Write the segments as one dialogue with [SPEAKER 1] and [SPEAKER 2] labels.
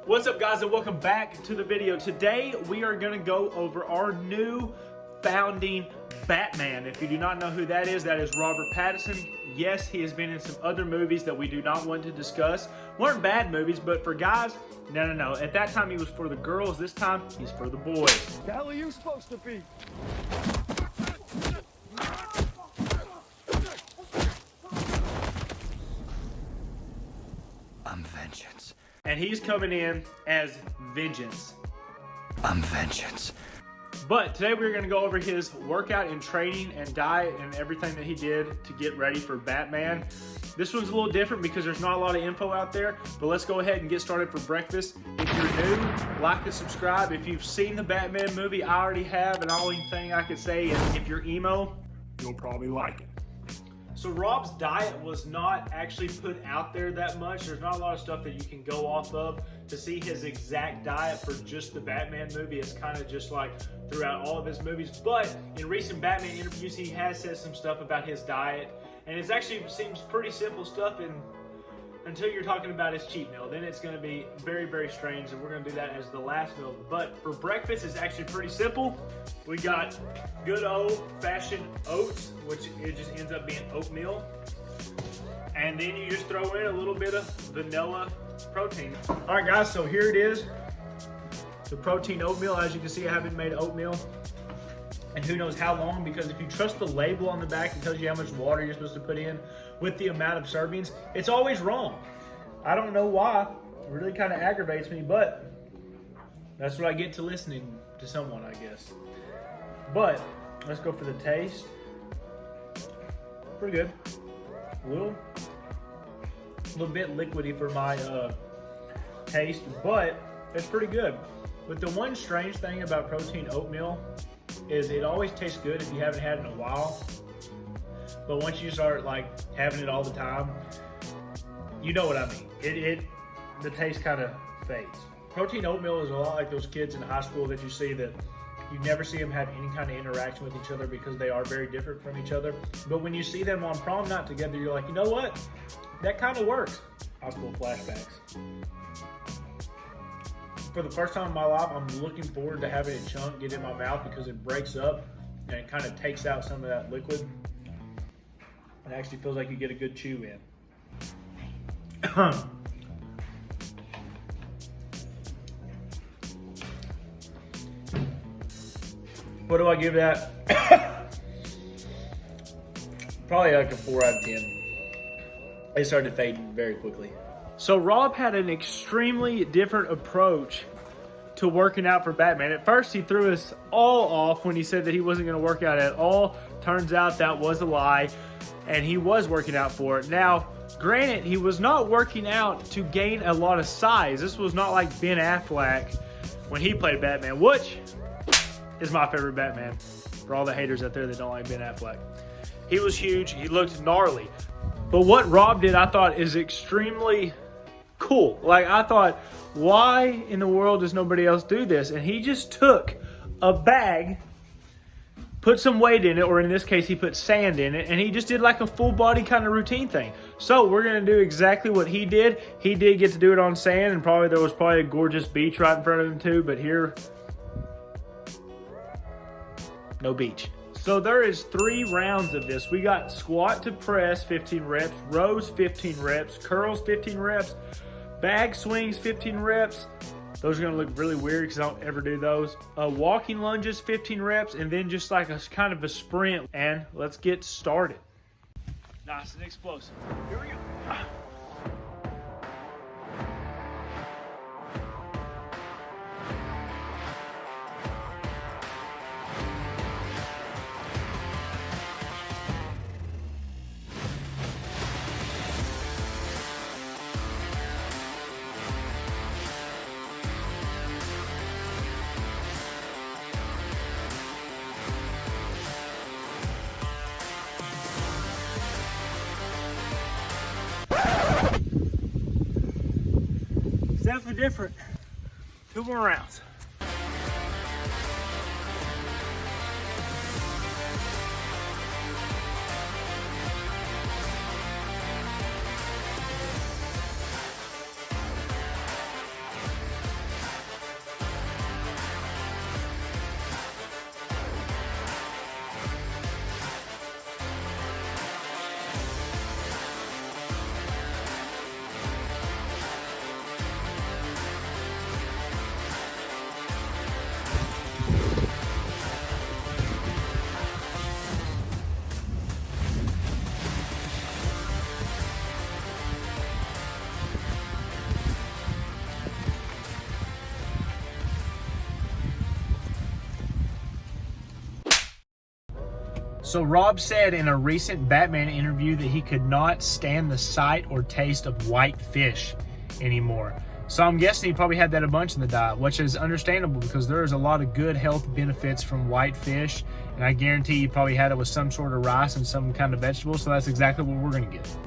[SPEAKER 1] What's up, guys, and welcome back to the video. Today we are going to go over our new founding Batman. If you do not know who that is Robert Pattinson. Yes, he has been in some other movies that we do not want to discuss. Weren't bad movies, but for guys, no. At that time he was for the girls. This time he's for the boys.
[SPEAKER 2] The hell are you supposed to be? I'm vengeance.
[SPEAKER 1] And he's coming in as Vengeance.
[SPEAKER 2] I'm vengeance.
[SPEAKER 1] But today we're going to go over his workout and training and diet and everything that he did to get ready for Batman. This one's a little different because there's not a lot of info out there, but let's go ahead and get started for breakfast. If you're new, like and subscribe. If you've seen the Batman movie, I already have, and the only thing I could say is if you're emo, you'll probably like it. So Rob's diet was not actually put out there that much. There's not a lot of stuff that you can go off of to see his exact diet for just the Batman movie. It's kind of just like throughout all of his movies. But in recent Batman interviews, he has said some stuff about his diet. And it actually seems pretty simple stuff until you're talking about his cheat meal. Then it's going to be very, very strange, and we're going to do that as the last meal. But for breakfast, it's actually pretty simple. We got good old-fashioned oats, which it just ends up being oatmeal. And then you just throw in a little bit of vanilla protein. All right, guys, so here it is. The protein oatmeal. As you can see, I haven't made oatmeal and who knows how long, because if you trust the label on the back, it tells you how much water you're supposed to put in with the amount of servings. It's always wrong. I don't know why. It really kind of aggravates me, but that's what I get to listening to someone, I guess. But let's go for the taste. Pretty good. A little bit liquidy for my taste, but it's pretty good. But the one strange thing about protein oatmeal is it always tastes good if you haven't had it in a while. But once you start like having it all the time, you know what I mean. The taste kind of fades. Protein oatmeal is a lot like those kids in high school that you see that you never see them have any kind of interaction with each other because they are very different from each other. But when you see them on prom night together, you're like, you know what? That kind of works. High school flashbacks. For the first time in my life, I'm looking forward to having a chunk get in my mouth because it breaks up and it kind of takes out some of that liquid. It actually feels like you get a good chew in. What do I give that? Probably like a 4 out of 10. They started to fade very quickly. So Rob had an extremely different approach to working out for Batman. At first, he threw us all off when he said that he wasn't going to work out at all. Turns out that was a lie, and he was working out for it. Now, granted, he was not working out to gain a lot of size. This was not like Ben Affleck when he played Batman, which is my favorite Batman, for all the haters out there that don't like Ben Affleck. He was huge. He looked gnarly. But what Rob did, I thought, is extremely cool. Like, I thought, why in the world does nobody else do this? And he just took a bag, put some weight in it, or in this case, he put sand in it, and he just did like a full body kind of routine thing. So we're going to do exactly what he did. He did get to do it on sand, and there was probably a gorgeous beach right in front of him too, but here, no beach. So there is 3 rounds of this. We got squat to press, 15 reps, rows, 15 reps, curls, 15 reps, bag swings, 15 reps. Those are gonna look really weird because I don't ever do those. Walking lunges, 15 reps, and then just like a kind of a sprint. And let's get started. Nice and explosive. Here we go. Definitely different. 2 more rounds. So Rob said in a recent Batman interview that he could not stand the sight or taste of white fish anymore. So I'm guessing he probably had that a bunch in the diet, which is understandable because there is a lot of good health benefits from white fish. And I guarantee you probably had it with some sort of rice and some kind of vegetable. So that's exactly what we're going to get.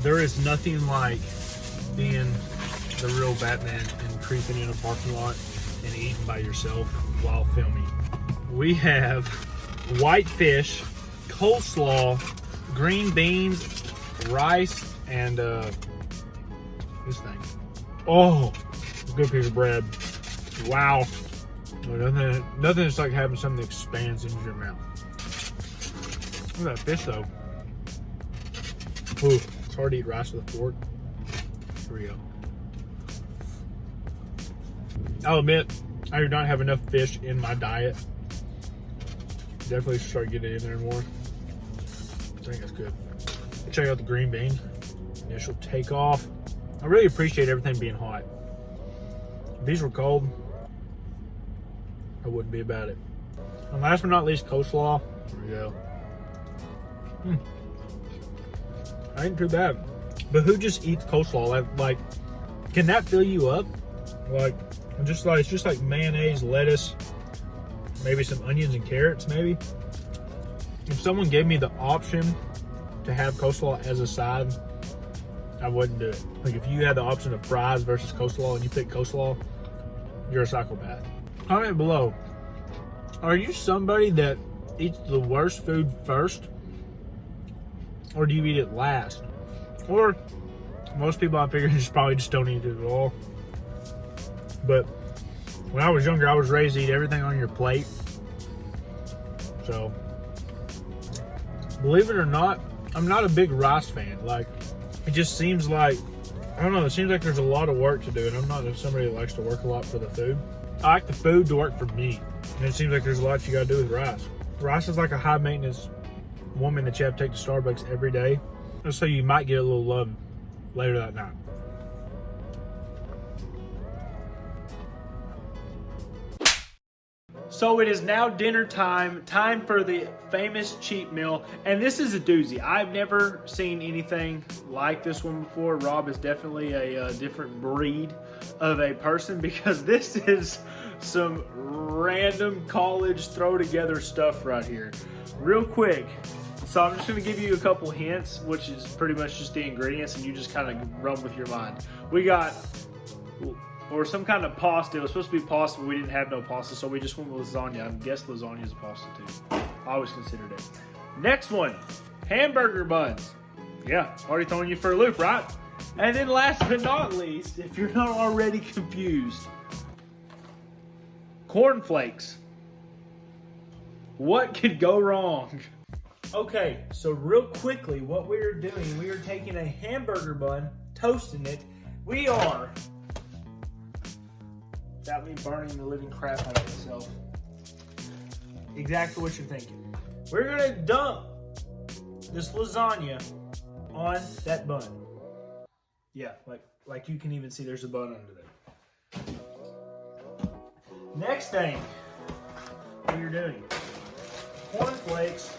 [SPEAKER 1] There is nothing like being the real Batman and creeping in a parking lot and eating by yourself while filming. We have white fish, coleslaw, green beans, rice, and this thing. Oh, good piece of bread. Wow. Nothing is like having something that expands into your mouth. Look at that fish though. Ooh, it's hard to eat rice with a fork. Here we go. I'll admit, I do not have enough fish in my diet. Definitely should start getting it in there more. I think that's good. Check out the green beans. Initial takeoff. I really appreciate everything being hot. If these were cold, I wouldn't be about it. And last but not least, coleslaw. Here we go. Ain't too bad. But who just eats coleslaw? Like, can that fill you up? Like, it's just like mayonnaise, lettuce, maybe some onions and carrots, maybe. If someone gave me the option to have coleslaw as a side, I wouldn't do it. Like, if you had the option of fries versus coleslaw and you pick coleslaw, you're a psychopath. Comment below. Are you somebody that eats the worst food first? Or do you eat it last? Or most people I figure probably just don't eat it at all. But when I was younger, I was raised to eat everything on your plate. So, believe it or not, I'm not a big rice fan. Like, it just seems like, I don't know, it seems like there's a lot of work to do, and I'm not somebody that likes to work a lot for the food. I like the food to work for me, and it seems like there's a lot you gotta do with rice. Rice is like a high maintenance woman that you have to take to Starbucks every day, just so you might get a little love later that night. So it is now dinner time for the famous cheat meal, and this is a doozy. I've never seen anything like this one before. Rob is definitely a different breed of a person, because this is some random college throw together stuff right here. Real quick, so I'm just gonna give you a couple hints, which is pretty much just the ingredients, and you just kind of run with your mind. We got, or some kind of pasta. It was supposed to be pasta, but we didn't have no pasta, so we just went with lasagna. I guess lasagna is a pasta too. I always considered it. Next one, hamburger buns. Yeah, already throwing you for a loop, right? And then last but not least, if you're not already confused, cornflakes. What could go wrong? Okay, so real quickly, what we are doing, we are taking a hamburger bun, toasting it. We are, without me burning the living crap out of myself, exactly what you're thinking. We're gonna dump this lasagna on that bun. Yeah, like you can even see there's a bun under there. Next thing we are doing, cornflakes.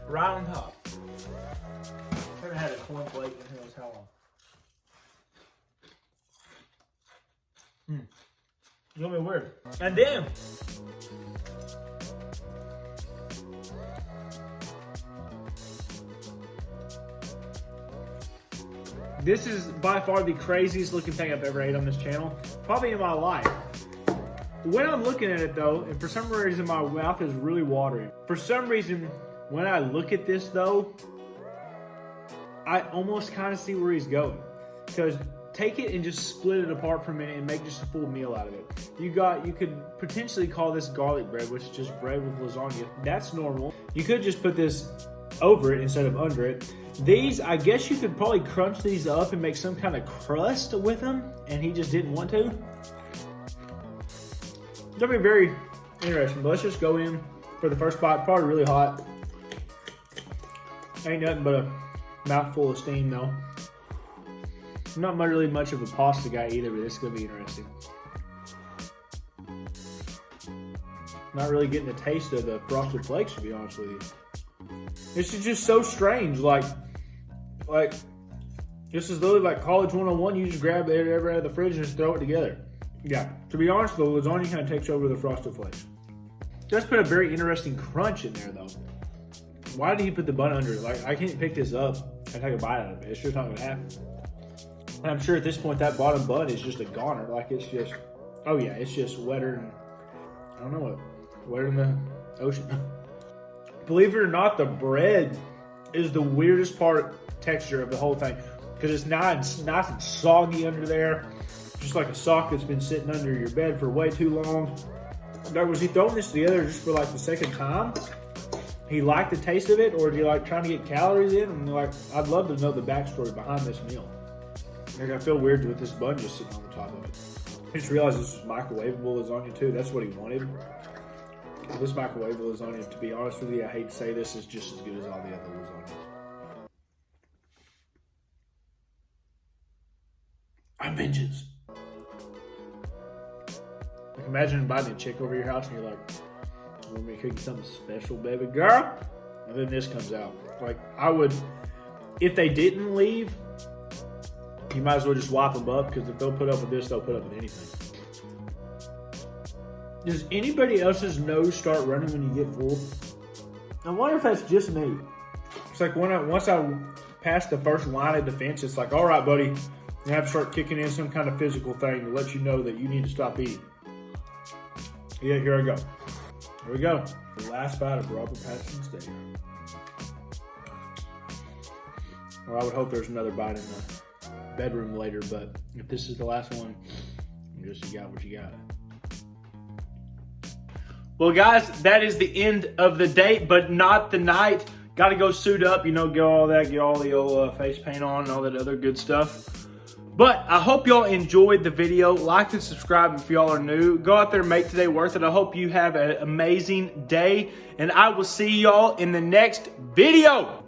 [SPEAKER 1] Right on top. Haven't had a cornflake in who knows how long. It's gonna be weird. And then this is by far the craziest looking thing I've ever ate on this channel, probably in my life. When I'm looking at it though, and for some reason my mouth is really watering. For some reason, when I look at this though, I almost kind of see where he's going. Because take it and just split it apart for a minute and make just a full meal out of it. You could potentially call this garlic bread, which is just bread with lasagna. That's normal. You could just put this over it instead of under it. These, I guess you could probably crunch these up and make some kind of crust with them, and he just didn't want to. That'll be very interesting, but let's just go in for the first bite. Probably really hot. Ain't nothing but a mouthful of steam though. I'm not really much of a pasta guy either, but this is gonna be interesting. not really getting a taste of the Frosted Flakes, to be honest with you. This is just so strange. Like this is literally like College 101. You just grab it ever out of the fridge and just throw it together. Yeah, to be honest, the lasagna kind of takes over the Frosted Flakes. It does put a very interesting crunch in there, though. Why did he put the bun under it? Like, I can't pick this up and take a bite out of it. It's just not going to happen. And I'm sure at this point that bottom bun is just a goner. Like, it's just, oh yeah, it's just wetter than, I don't know what, wetter than the ocean. Believe it or not, the bread is the weirdest texture of the whole thing. Because it's nice and soggy under there. Just like a sock that's been sitting under your bed for way too long. Was he throwing this together just for like the second time? He liked the taste of it, or is he like trying to get calories in? And like, I'd love to know the backstory behind this meal. Like, I feel weird with this bun just sitting on the top of it. I just realized this was microwavable lasagna too. That's what he wanted. This microwavable lasagna, to be honest with you, I hate to say this, is just as good as all the other lasagnas. I'm vengeance. Like, imagine inviting a chick over your house and you're like, "You want me to cook you something special, baby girl?" And then this comes out. Like, I would, if they didn't leave, you might as well just wipe them up, because if they'll put up with this, they'll put up with anything. Does anybody else's nose start running when you get full? I wonder if that's just me. It's like once I pass the first line of defense, it's like, all right, buddy, you have to start kicking in some kind of physical thing to let you know that you need to stop eating. Yeah, here I go. Here we go. The last bite of Robert Pattinson's steak. Or I would hope there's another bite in the bedroom later, but if this is the last one, you got what you got. Well, guys, that is the end of the date, but not the night. Got to go suit up, get all that, get all the old face paint on and all that other good stuff. But I hope y'all enjoyed the video. Like and subscribe if y'all are new. Go out there and make today worth it. I hope you have an amazing day, and I will see y'all in the next video.